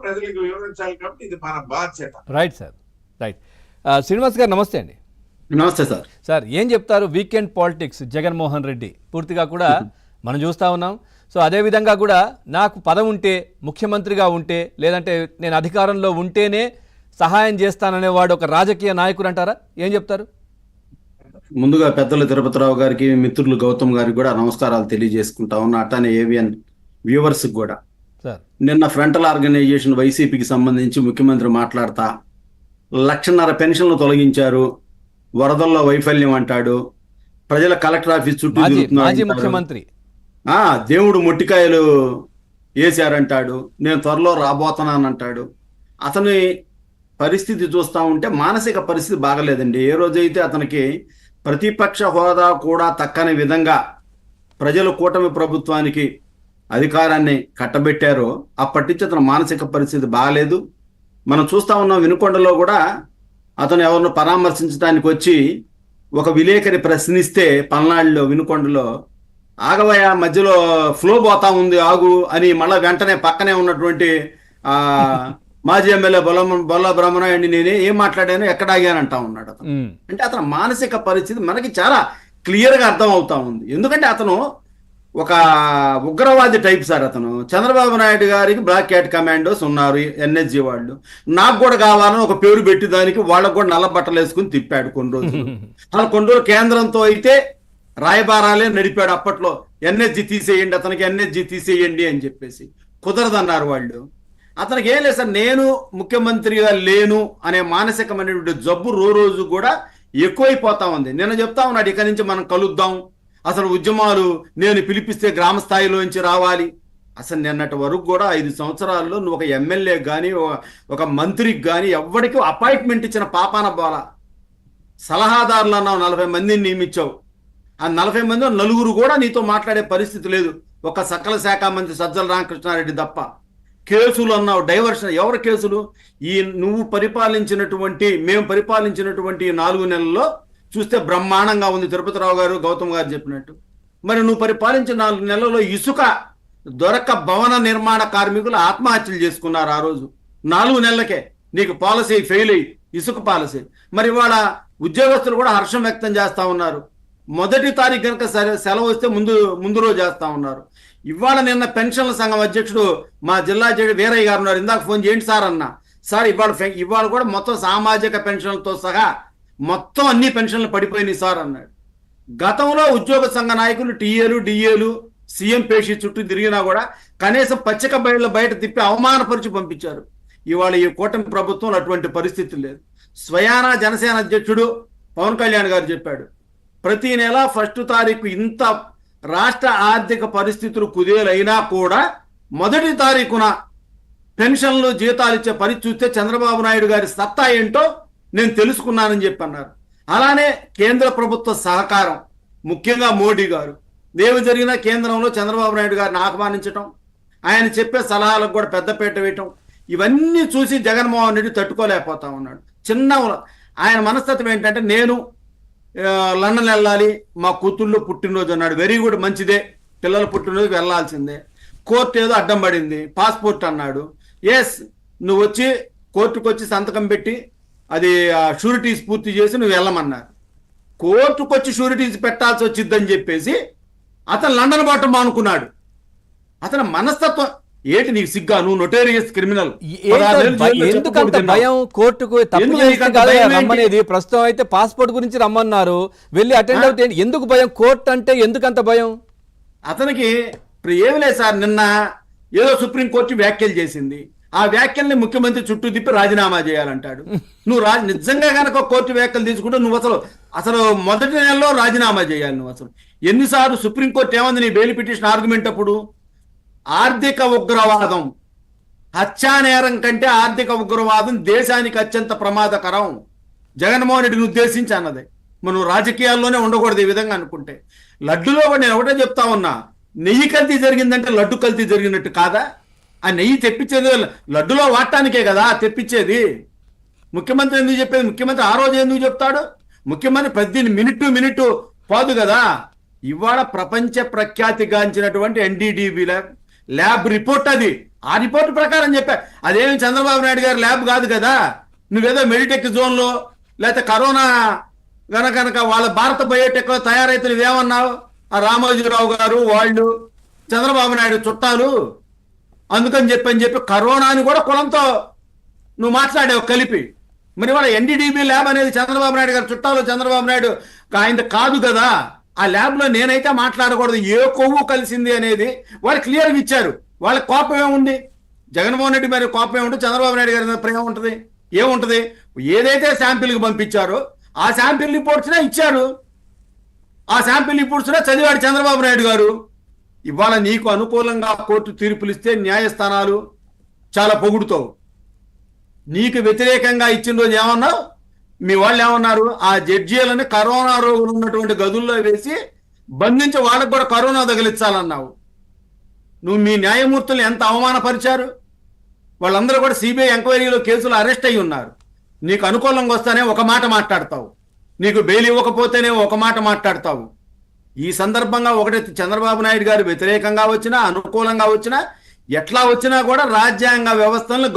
ప్రజలకు వివరించాలి కాబట్టి ఇది మన బాధ్యత. Right sir, right. శ్రీనివాస్ గారు నమస్తే అండి. నమస్తే సార్. సార్ ఏం చెప్తారు వీకెండ్ పాలిటిక్స్ జగన్మోహన్ రెడ్డి పూర్తిగా కూడా మనం చూస్తూ ఉన్నాం. సో అదేవిధంగా కూడా నాకు పదం ఉంటే, ముఖ్యమంత్రిగా ఉంటే, లేదంటే నేను అధికారంలో ఉంటేనే సహాయం చేస్తాననేవాడు ఒక రాజకీయ నాయకుడు అంటారా? ఏం చెప్తారు? ముందుగా పెద్దలు తిరుపతిరావు గారికి, మిత్రులు గౌతమ్ గారికి కూడా నమస్కారాలు తెలియజేసుకుంటా ఉన్నా. అట్లానే ఏవిఎన్ వ్యూవర్స్ కూడా. నిన్న ఫ్రంటల్ ఆర్గనైజేషన్ వైసీపీకి సంబంధించి ముఖ్యమంత్రి మాట్లాడతా 1,50,000 పెన్షన్లు తొలగించారు, వరదల్లో వైఫల్యం అంటాడు, ప్రజల కలెక్టర్ ఆఫీస్ చుట్టూ ముఖ్యమంత్రి దేవుడు మొట్టికాయలు వేశారంటాడు, నేను త్వరలో రాబోతున్నానంటాడు. అతని పరిస్థితి చూస్తూ ఉంటే మానసిక పరిస్థితి బాగలేదండి. ఏ రోజైతే అతనికి ప్రతిపక్ష హోదా కూడా తక్కని విధంగా ప్రజలు కూటమి ప్రభుత్వానికి అధికారాన్ని కట్టబెట్టారో అప్పటి నుంచి అతని మానసిక పరిస్థితి బాగలేదు. మనం చూస్తూ ఉన్నాం, వినుకొండలో కూడా అతను ఎవరిని పరామర్శించడానికి వచ్చి ఒక విలేకరి ప్రశ్నిస్తే, పల్నాడులో వినుకొండలో, ఆగవయ మధ్యలో ఫ్లో పోతా ఉంది ఆగు అని మళ్ళీ వెంటనే పక్కనే ఉన్నటువంటి మాజీ ఎమ్మెల్యే బొల్ల బ్రహ్మనాయుడిని నేనే ఏం మాట్లాడాను, ఎక్కడ ఆగానంటా ఉన్నాడు అతను. అంటే అతని మానసిక పరిస్థితి మనకి చాలా క్లియర్గా అర్థం అవుతా ఉంది. ఎందుకంటే అతను ఒక ఉగ్రవాది టైప్ సార్. అతను చంద్రబాబు నాయుడు గారికి బ్లాక్ క్యాట్ కమాండోస్ ఉన్నారు, ఎన్ఎస్జీ వాళ్ళు, నాకు కూడా కావాలని ఒక పేరు పెట్టి దానికి వాళ్ళకు కూడా నల్ల బట్టలు వేసుకుని తిప్పాడు కొన్ని రోజులు. అలా కొన్ని రోజులు కేంద్రంతో అయితే రాయబారాలే నడిపాడు. అప్పట్లో ఎన్ఎస్జీ తీసేయండి, అతనికి ఎన్ఎస్జీ తీసేయండి అని చెప్పేసి కుదరదన్నారు వాళ్ళు. అతనికి ఏం లేదు సార్, నేను ముఖ్యమంత్రిగా లేను అనే మానసికమైనటువంటి జబ్బు రోజు కూడా ఎక్కువైపోతా ఉంది. నేను చెప్తా ఉన్నాడు, ఇక్కడి నుంచి మనం కలుద్దాం, అసలు ఉద్యమాలు నేను పిలిపిస్తే గ్రామ స్థాయిలోంచి రావాలి. అసలు నిన్నటి వరకు కూడా 5 సంవత్సరాల్లో నువ్వు ఒక ఎమ్మెల్యే కానీ ఒక మంత్రికి కానీ ఎవరికి అపాయింట్మెంట్ ఇచ్చిన పాపాన బోల. సలహాదారులు అన్నావు, 40 మందిని నియమించావు. ఆ 40 మందిలో 4 కూడా నీతో మాట్లాడే పరిస్థితి లేదు, ఒక సకల శాఖ మంత్రి సజ్జల రామకృష్ణారెడ్డి తప్ప. కేసులు అన్నావు, డైవర్షన్. ఎవరి కేసులు? ఈ నువ్వు పరిపాలించినటువంటి, మేము పరిపాలించినటువంటి 4 నెలల్లో చూస్తే బ్రహ్మాండంగా ఉంది. తిరుపతిరావు గారు, గౌతమ్ గారు చెప్పినట్టు. మరి నువ్వు పరిపాలించిన 4 నెలల్లో ఇసుక దొరక్క భవన నిర్మాణ కార్మికులు ఆత్మహత్యలు చేసుకున్నారు ఆ రోజు. 4 నెలలకే నీకు పాలసీ ఫెయిల్ అయ్యి, ఇసుక పాలసీ. మరి ఇవాళ ఉద్యోగస్తులు కూడా హర్షం వ్యక్తం చేస్తా ఉన్నారు. 1వ తారీఖు కనుక సెలవు వస్తే ముందు రోజు చేస్తా ఉన్నారు. ఇవాళ నిన్న పెన్షన్ల సంఘం అధ్యక్షుడు మా జిల్లా జడ్జి వీరయ్య గారు ఉన్నారు. ఇందాక ఫోన్ చేయండి సార్ అన్న. సార్ ఇవాళ కూడా మొత్తం సామాజిక పెన్షన్లతో సహా మొత్తం అన్ని పెన్షన్లు పడిపోయినాయి సార్ అన్నాడు. గతంలో ఉద్యోగ సంఘ నాయకులు టీఏలు డిఏలు సీఎం పేషి చుట్టూ తిరిగినా కూడా కనీసం పచ్చిక బయట తిప్పి అవమానపరిచి పంపించారు. ఇవాళ ఈ కూటమి ప్రభుత్వంలో అటువంటి పరిస్థితి లేదు. స్వయాన జనసేన అధ్యక్షుడు పవన్ కళ్యాణ్ గారు చెప్పాడు, ప్రతి నెల 1వ తారీఖు ఇంత రాష్ట్ర ఆర్థిక పరిస్థితులు కుదేలైనా కూడా 1వ తారీఖున పెన్షన్లు జీతాలు ఇచ్చే పరిస్థితి చూస్తే చంద్రబాబు నాయుడు గారి సత్తా ఏంటో నేను తెలుసుకున్నానని చెప్పి అన్నారు. అలానే కేంద్ర ప్రభుత్వ సహకారం, ముఖ్యంగా మోడీ గారు ఏమి జరిగినా కేంద్రంలో చంద్రబాబు నాయుడు గారిని ఆహ్వానించటం, ఆయన చెప్పే సలహాలకు కూడా పెద్దపీట వేయటం, ఇవన్నీ చూసి జగన్మోహన్ రెడ్డి తట్టుకోలేకపోతా ఉన్నాడు. ఆయన మనస్తత్వం ఏంటంటే, నేను లండన్ వెళ్ళాలి, మా కూతుళ్ళు పుట్టినరోజు అన్నాడు. వెరీ గుడ్, మంచిదే, పిల్లల పుట్టినరోజు వెళ్ళాల్సిందే. కోర్టు ఏదో అడ్డం పడింది, పాస్పోర్ట్ అన్నాడు. ఎస్, నువ్వు వచ్చి కోర్టుకు వచ్చి సంతకం పెట్టి అది షూరిటీస్ పూర్తి చేసి నువ్వు వెళ్ళమన్నారు. కోర్టుకు వచ్చి షూరిటీస్ పెట్టాల్సి వచ్చిద్దని చెప్పేసి అతను లండన్ బాటం మానుకున్నాడు. అతని మనస్తత్వం ఏంటి? నీకు సిగ్గా? నువ్వు నొటేరియస్ క్రిమినల్. ఎందుకంత భయం కోర్టుకు? రమ్మనేది ప్రస్తుతం అయితే పాస్పోర్ట్ గురించి రమ్మన్నారు, వెళ్ళి అటెండ్ అవుతే ఎందుకు భయం? కోర్టు అంటే ఎందుకంత భయం అతనికి? ఇప్పుడు ఏమి లేదు సార్, నిన్న ఏదో సుప్రీంకోర్టు వ్యాఖ్యలు చేసింది, ఆ వ్యాఖ్యల్ని ముఖ్యమంత్రి చుట్టూ తిప్పి రాజీనామా చేయాలంటాడు. నువ్వు నిజంగా కనుక కోర్టు వ్యాఖ్యలు తీసుకుంటే నువ్వు అసలు మొదటి నెలలో రాజీనామా చేయాలి. నువ్వు అసలు ఎన్నిసార్లు సుప్రీంకోర్టు ఏమంది నీ బెయిల్ పిటిషన్ ఆర్గ్యుమెంట్ అప్పుడు? ఆర్థిక ఉగ్రవాదం, హత్యానేరం కంటే ఆర్థిక ఉగ్రవాదం దేశానికి అత్యంత ప్రమాదకరం, జగన్మోహన్ రెడ్డిని ఉద్దేశించి అన్నది. మనం రాజకీయాల్లోనే ఉండకూడదు ఈ విధంగా అనుకుంటే. లడ్డులో నేను ఒకటే చెప్తా ఉన్నా, నెయ్యి కల్తీ జరిగిందంటే లడ్డు కల్తీ జరిగినట్టు కాదా? ఆ నెయ్యి తెప్పించేది లడ్డులో వాడటానికే కదా తెప్పించేది. ముఖ్యమంత్రి ఎందుకు చెప్పేది? ముఖ్యమంత్రి ఆ రోజు ఎందుకు చెప్తాడు? ముఖ్యమంత్రి ప్రతి మినిట్ పోదు కదా. ఇవాళ ప్రపంచ ప్రఖ్యాతిగాంచినటువంటి ఎన్డీడీబీ ల్యాబ్ రిపోర్ట్ అది ఆ రిపోర్ట్ ప్రకారం చెప్పా. అదేమి చంద్రబాబు నాయుడు గారి ల్యాబ్ కాదు కదా. నువ్వేదో మెడిటెక్ జోన్లో లేకపోతే కరోనా కనుక వాళ్ళ భారత బయోటెక్ లో తయారైతే నువ్వేమన్నావు? ఆ రామోజీరావు గారు వాళ్ళు చంద్రబాబు నాయుడు చుట్టాలు అందుకని చెప్పి కరోనాని కూడా కులంతో నువ్వు మాట్లాడావు కలిపి. మరి వాళ్ళ ఎన్డీడీబీ ల్యాబ్ అనేది చంద్రబాబు నాయుడు గారు చుట్టాలు, చంద్రబాబు నాయుడు ఆయన కాదు కదా. ఆ ల్యాబ్ లో నేనైతే మాట్లాడకూడదు, ఏ కొవ్వు కలిసింది అనేది వాళ్ళు క్లియర్గా ఇచ్చారు. వాళ్ళ కోపం ఏముంది? జగన్మోహన్ రెడ్డి మరి కోపం ఏముంటుంది? చంద్రబాబు నాయుడు గారి ప్రేమ ఉంటుంది ఏముంటుంది? ఏదైతే శాంపిల్కి పంపించారో ఆ శాంపిల్ రిపోర్ట్స్నే ఇచ్చారు. ఆ శాంపిల్ రిపోర్ట్స్నే చదివాడు చంద్రబాబు నాయుడు గారు. ఇవాళ నీకు అనుకూలంగా కోర్టు తీర్పులు ఇస్తే న్యాయస్థానాలు చాలా పొగుడుతావు. నీకు వ్యతిరేకంగా ఇచ్చిన రోజు ఏమన్నావు? మీ వాళ్ళు ఏమన్నారు? ఆ జడ్జీలను కరోనా రోగులు ఉన్నటువంటి గదుల్లో వేసి బంధించి వాళ్ళకు కూడా కరోనా తగిలించాలన్నావు. నువ్వు మీ న్యాయమూర్తులు ఎంత అవమానపరిచారు. వాళ్ళందరూ కూడా సిబిఐ ఎంక్వైరీలో కేసులు అరెస్ట్ అయి ఉన్నారు. నీకు అనుకూలంగా వస్తానే ఒక మాట మాట్లాడతావు, నీకు బెయిల్ ఇవ్వకపోతేనే ఒక మాట మాట్లాడతావు. ఈ సందర్భంగా ఒకటి చంద్రబాబు నాయుడు గారు వ్యతిరేకంగా వచ్చినా అనుకూలంగా వచ్చినా ఎట్లా వచ్చినా కూడా రాజ్యాంగ వ్యవస్థలను